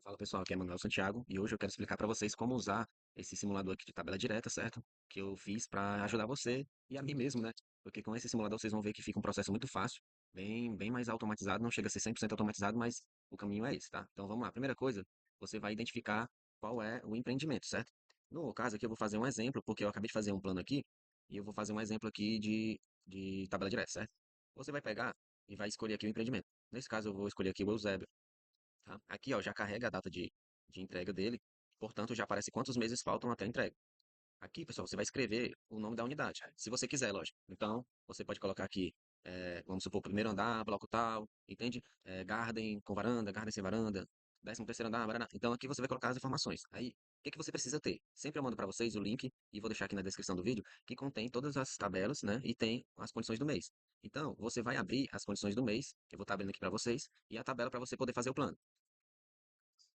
Fala pessoal, aqui é Manuel Santiago e hoje eu quero explicar para vocês como usar esse simulador aqui de tabela direta, certo? Que eu fiz para ajudar você e a mim mesmo, né? Porque com esse simulador vocês vão ver que fica um processo muito fácil, bem mais automatizado, não chega a ser 100% automatizado, mas o caminho é esse, tá? Então vamos lá. Primeira coisa, você vai identificar qual é o empreendimento, certo? No caso aqui eu vou fazer um exemplo, porque eu acabei de fazer um plano aqui e eu vou fazer um exemplo aqui de tabela direta, certo? Você vai pegar e vai escolher aqui o empreendimento. Nesse caso eu vou escolher aqui o Eusébio. Tá? Aqui, ó, já carrega a data de entrega dele, portanto, já aparece quantos meses faltam até a entrega. Aqui, pessoal, você vai escrever o nome da unidade, se você quiser, lógico. Então, você pode colocar aqui, vamos supor, primeiro andar, bloco tal, entende? Garden com varanda, garden sem varanda, 13º andar, barará. Então, aqui você vai colocar as informações. Aí, o que que você precisa ter? Sempre eu mando para vocês o link, e vou deixar aqui na descrição do vídeo, que contém todas as tabelas, né? E tem as condições do mês. Então, você vai abrir as condições do mês, eu vou estar abrindo aqui para vocês, e a tabela para você poder fazer o plano.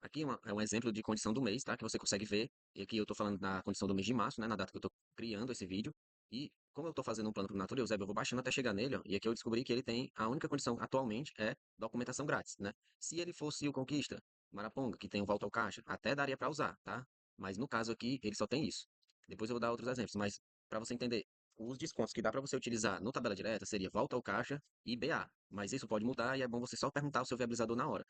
Aqui é um exemplo de condição do mês, tá? Que você consegue ver. E aqui eu estou falando na condição do mês de março, né? Na data que eu estou criando esse vídeo. E como eu estou fazendo um plano para o Natureza, eu vou baixando até chegar nele, ó. E aqui eu descobri que ele tem, a única condição atualmente é documentação grátis, né? Se ele fosse o Conquista, Maraponga, que tem o Volta ao Caixa, até daria para usar, tá? Mas no caso aqui, ele só tem isso. Depois eu vou dar outros exemplos, mas para você entender, os descontos que dá para você utilizar no tabela direta seria Volta ao Caixa e BA. Mas isso pode mudar e é bom você só perguntar ao seu viabilizador na hora.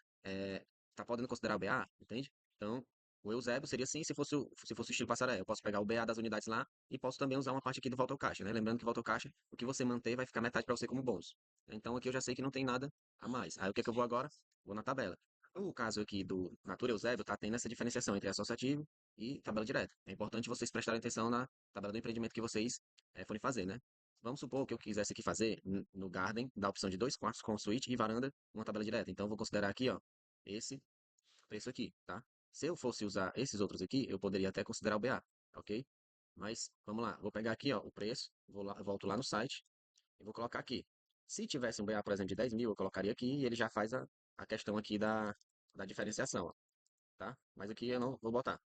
Tá podendo considerar o BA, entende? Então, o Eusébio seria assim se fosse o estilo passaré. Eu posso pegar o BA das unidades lá e posso também usar uma parte aqui do volta ao caixa, né? Lembrando que volta ao caixa, o que você manter vai ficar metade para você como bônus. Então, aqui eu já sei que não tem nada a mais. Aí, o que é que eu vou agora? Vou na tabela. O caso aqui do Natura Eusébio tá tendo essa diferenciação entre associativo e tabela direta. É importante vocês prestarem atenção na tabela do empreendimento que vocês forem fazer, né? Vamos supor que eu quisesse aqui fazer no Garden, da opção de 2 quartos com suíte e varanda, uma tabela direta. Então, eu vou considerar aqui, ó, esse preço aqui, tá? Se eu fosse usar esses outros aqui, eu poderia até considerar o BA, ok? Mas vamos lá, vou pegar aqui, ó, o preço, volto lá no site e vou colocar aqui. Se tivesse um BA, por exemplo, de 10 mil, eu colocaria aqui e ele já faz a questão aqui da diferenciação, ó, tá? Mas aqui eu não vou botar.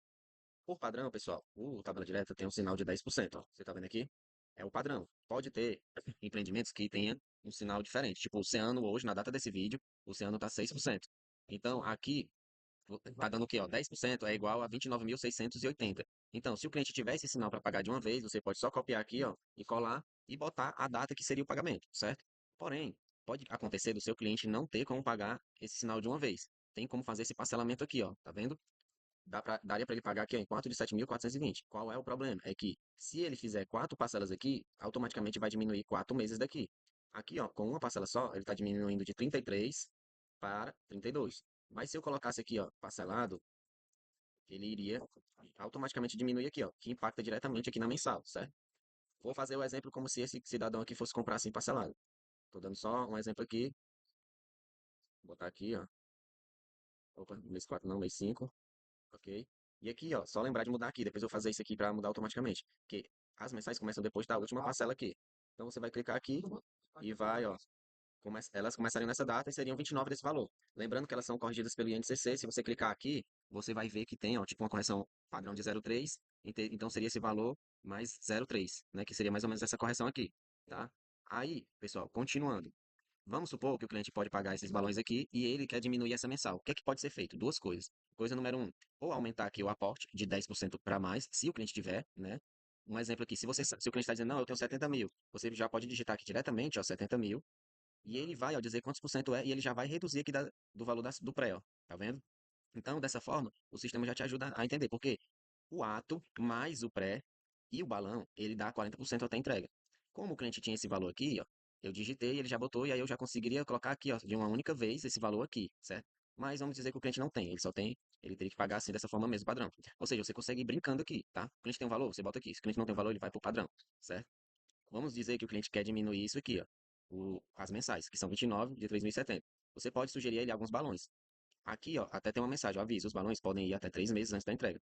Por padrão, pessoal, o tabela direta tem um sinal de 10%, ó. Você tá vendo aqui? É o padrão. Pode ter empreendimentos que tenha um sinal diferente. Tipo, o Oceano hoje, na data desse vídeo, o Oceano tá 6%. Então, aqui tá dando o quê, ó? 10% é igual a 29.680. Então, se o cliente tiver esse sinal para pagar de uma vez, você pode só copiar aqui, ó, e colar e botar a data que seria o pagamento, certo? Porém, pode acontecer do seu cliente não ter como pagar esse sinal de uma vez. Tem como fazer esse parcelamento aqui, ó, tá vendo? Daria para ele pagar aqui ó, em 4 de 7.420. Qual é o problema? É que se ele fizer 4 parcelas aqui, automaticamente vai diminuir 4 meses daqui. Aqui, ó, com uma parcela só, ele está diminuindo de 33 para 32. Mas se eu colocasse aqui, ó, parcelado, ele iria automaticamente diminuir aqui, ó, que impacta diretamente aqui na mensal, certo? Vou fazer o exemplo como se esse cidadão aqui fosse comprar assim parcelado. Estou dando só um exemplo aqui. Vou botar aqui, ó. Opa, mês 4 não, mês 5. Ok? E aqui, ó, só lembrar de mudar aqui. Depois eu vou fazer isso aqui para mudar automaticamente. Porque as mensais começam depois da última parcela aqui. Então você vai clicar aqui e vai, ó. Elas começariam nessa data e seriam 29 desse valor. Lembrando que elas são corrigidas pelo INCC. Se você clicar aqui, você vai ver que tem, ó, tipo uma correção padrão de 0,3. Então seria esse valor mais 0,3, né? Que seria mais ou menos essa correção aqui, tá? Aí, pessoal, continuando. Vamos supor que o cliente pode pagar esses balões aqui e ele quer diminuir essa mensal. O que é que pode ser feito? Duas coisas. Coisa número um, ou aumentar aqui o aporte de 10% para mais, se o cliente tiver, né? Um exemplo aqui, se o cliente está dizendo, não, eu tenho 70 mil, você já pode digitar aqui diretamente, ó, 70 mil, e ele vai, ó, dizer quantos por cento é, e ele já vai reduzir aqui do valor do pré, ó, tá vendo? Então, dessa forma, o sistema já te ajuda a entender, porque o ato mais o pré e o balão, ele dá 40% até a entrega. Como o cliente tinha esse valor aqui, ó, eu digitei, ele já botou, e aí eu já conseguiria colocar aqui, ó, de uma única vez esse valor aqui, certo? Mas vamos dizer que o cliente não tem, ele só tem, ele teria que pagar assim dessa forma mesmo, padrão. Ou seja, você consegue ir brincando aqui, tá? O cliente tem um valor, você bota aqui. Se o cliente não tem um valor, ele vai pro padrão, certo? Vamos dizer que o cliente quer diminuir isso aqui, ó, as mensais, que são 29 de 3.070. Você pode sugerir a ele alguns balões. Aqui, ó, até tem uma mensagem, ó, aviso, os balões podem ir até 3 meses antes da entrega.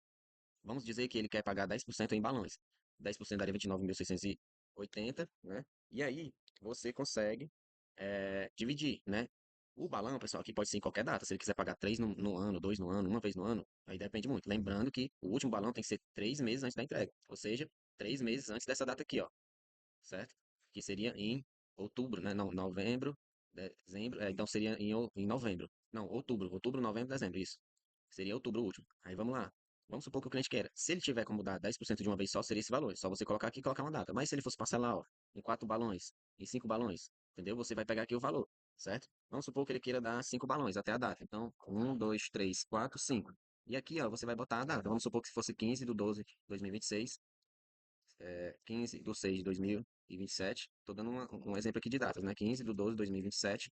Vamos dizer que ele quer pagar 10% em balões. 10% daria 29.680, né? E aí, você consegue dividir, né? O balão, pessoal, aqui pode ser em qualquer data. Se ele quiser pagar 3 no ano, 2 no ano, uma vez no ano, aí depende muito. Lembrando que o último balão tem que ser 3 meses antes da entrega. Ou seja, 3 meses antes dessa data aqui, ó. Certo? Que seria em outubro, né? Não, novembro, dezembro. Então seria em novembro. Não, outubro. Outubro, novembro, dezembro. Isso. Seria outubro o último. Aí vamos lá. Vamos supor que o cliente queira. Se ele tiver como dar 10% de uma vez só, seria esse valor. É só você colocar aqui e colocar uma data. Mas se ele fosse parcelar, ó, em 4 balões, em 5 balões, entendeu? Você vai pegar aqui o valor, certo? Vamos supor que ele queira dar 5 balões até a data. Então, 1, 2, 3, 4, 5. E aqui, ó, você vai botar a data. Vamos supor que se fosse 15/12/2026, 15/6/2027. Estou dando um exemplo aqui de datas, né? 15/12/2027,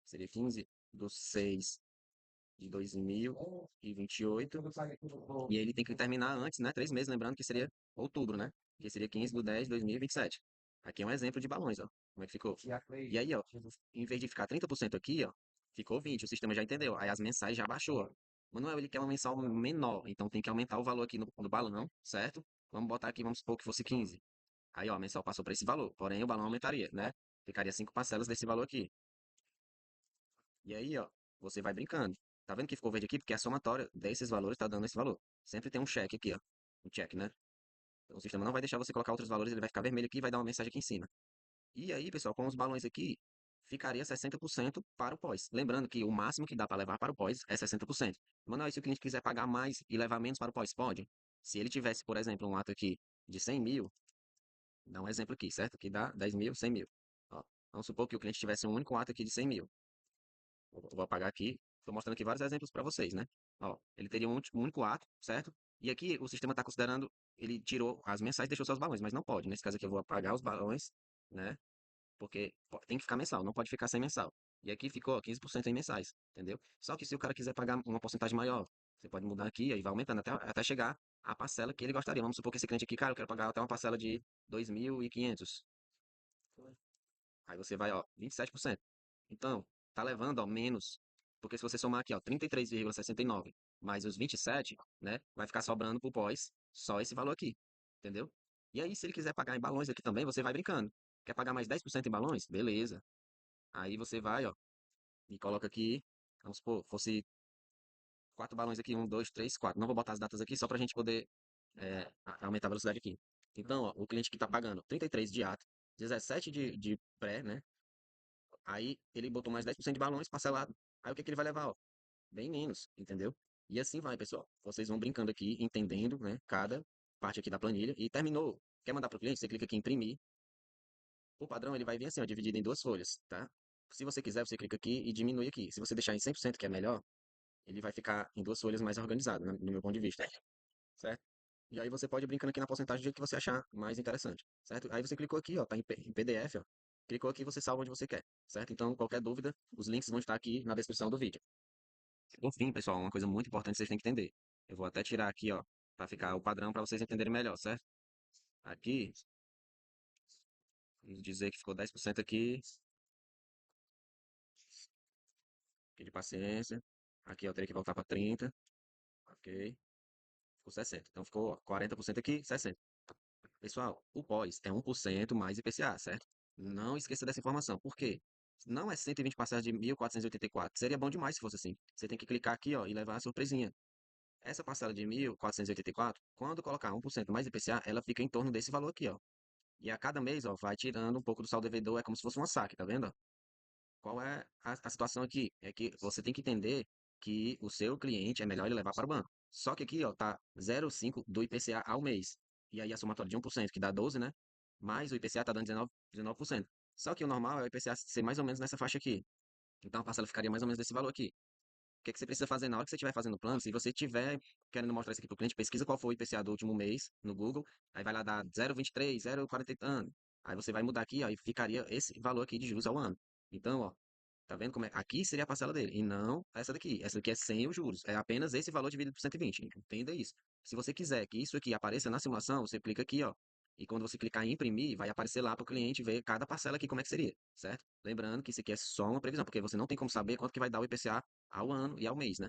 seria 15/6/2028. E ele tem que terminar antes, né? 3 meses, lembrando que seria outubro, né? Que seria 15/10/2027. Aqui é um exemplo de balões, ó. Como é que ficou? E aí, ó, em vez de ficar 30% aqui, ó, ficou 20. O sistema já entendeu. Aí as mensais já baixou, ó. Manuel, ele quer uma mensal menor, então tem que aumentar o valor aqui no balão, certo? Vamos botar aqui, vamos supor que fosse 15. Aí, ó, a mensal passou para esse valor, porém o balão aumentaria, né? Ficaria 5 parcelas desse valor aqui. E aí, ó, você vai brincando. Tá vendo que ficou verde aqui? Porque a somatória desses valores tá dando esse valor. Sempre tem um check aqui, ó. Um check, né? Então, o sistema não vai deixar você colocar outros valores, ele vai ficar vermelho aqui e vai dar uma mensagem aqui em cima. E aí, pessoal, com os balões aqui, ficaria 60% para o pós. Lembrando que o máximo que dá para levar para o pós é 60%. Manuel, e se o cliente quiser pagar mais e levar menos para o pós, pode? Se ele tivesse, por exemplo, um ato aqui de 100 mil, dá um exemplo aqui, certo? Que dá 10 mil, 100 mil. Ó, vamos supor que o cliente tivesse um único ato aqui de 100 mil. Vou apagar aqui. Estou mostrando aqui vários exemplos para vocês, né? Ó, ele teria um único ato, certo? E aqui o sistema está considerando, ele tirou as mensais e deixou só os balões, mas não pode. Nesse caso aqui eu vou apagar os balões, né? Porque tem que ficar mensal, não pode ficar sem mensal. E aqui ficou ó, 15% em mensais, entendeu? Só que se o cara quiser pagar uma porcentagem maior, você pode mudar aqui, aí vai aumentando até chegar a parcela que ele gostaria. Vamos supor que esse cliente aqui, cara, eu quero pagar até uma parcela de 2.500. Aí você vai, ó, 27%. Então, tá levando, ó, menos. Porque se você somar aqui, ó, 33,69 mais os 27, né, vai ficar sobrando pro pós só esse valor aqui. Entendeu? E aí, se ele quiser pagar em balões aqui também, você vai brincando. Quer pagar mais 10% em balões? Beleza. Aí você vai, ó, e coloca aqui, vamos supor, fosse 4 balões aqui, 1, 2, 3, 4. Não vou botar as datas aqui só pra gente poder aumentar a velocidade aqui. Então, ó, o cliente que tá pagando 33 de ato, 17 de pré, né? Aí ele botou mais 10% de balões parcelado. Aí o que que ele vai levar, ó? Bem menos, entendeu? E assim vai, pessoal. Vocês vão brincando aqui, entendendo, né? Cada parte aqui da planilha. E terminou. Quer mandar para o cliente? Você clica aqui em imprimir. O padrão ele vai vir assim, ó, dividido em 2 folhas, tá? Se você quiser, você clica aqui e diminui aqui. Se você deixar em 100%, que é melhor, ele vai ficar em 2 folhas mais organizado, né, no meu ponto de vista, certo? E aí você pode ir brincando aqui na porcentagem do jeito que você achar mais interessante, certo? Aí você clicou aqui, ó, tá em PDF, ó. Clicou aqui, você salva onde você quer, certo? Então, qualquer dúvida, os links vão estar aqui na descrição do vídeo. Por fim, pessoal, uma coisa muito importante que vocês têm que entender. Eu vou até tirar aqui, ó, para ficar o padrão para vocês entenderem melhor, certo? Aqui, vamos dizer que ficou 10% aqui de paciência. Aqui eu teria que voltar para 30, ok? Ficou 60. Então ficou ó, 40% aqui, 60. Pessoal, o pós é 1% mais IPCA, certo? Não esqueça dessa informação. Por quê? Não é 120 parcelas de 1.484. Seria bom demais se fosse assim. Você tem que clicar aqui, ó, e levar a surpresinha. Essa parcela de 1.484, quando colocar 1% mais IPCA, ela fica em torno desse valor aqui, ó. E a cada mês, ó, vai tirando um pouco do saldo devedor, é como se fosse uma saque, tá vendo? Qual é a situação aqui? É que você tem que entender que o seu cliente é melhor ele levar para o banco. Só que aqui, ó, tá 0,5 do IPCA ao mês. E aí a somatória de 1%, que dá 12, né? Mais o IPCA tá dando 19%. Só que o normal é o IPCA ser mais ou menos nessa faixa aqui. Então a parcela ficaria mais ou menos desse valor aqui. O que é que você precisa fazer na hora que você estiver fazendo o plano? Se você estiver querendo mostrar isso aqui para o cliente, pesquisa qual foi o IPCA do último mês no Google, aí vai lá dar 0,23, 0,40 e tanto. Aí você vai mudar aqui, ó, e ficaria esse valor aqui de juros ao ano. Então, ó, tá vendo como é? Aqui seria a parcela dele, e não essa daqui. Essa daqui é sem os juros. É apenas esse valor dividido por 120. Entenda isso. Se você quiser que isso aqui apareça na simulação, você clica aqui, ó. E quando você clicar em imprimir, vai aparecer lá para o cliente ver cada parcela aqui como é que seria, certo? Lembrando que isso aqui é só uma previsão, porque você não tem como saber quanto que vai dar o IPCA ao ano e ao mês, né?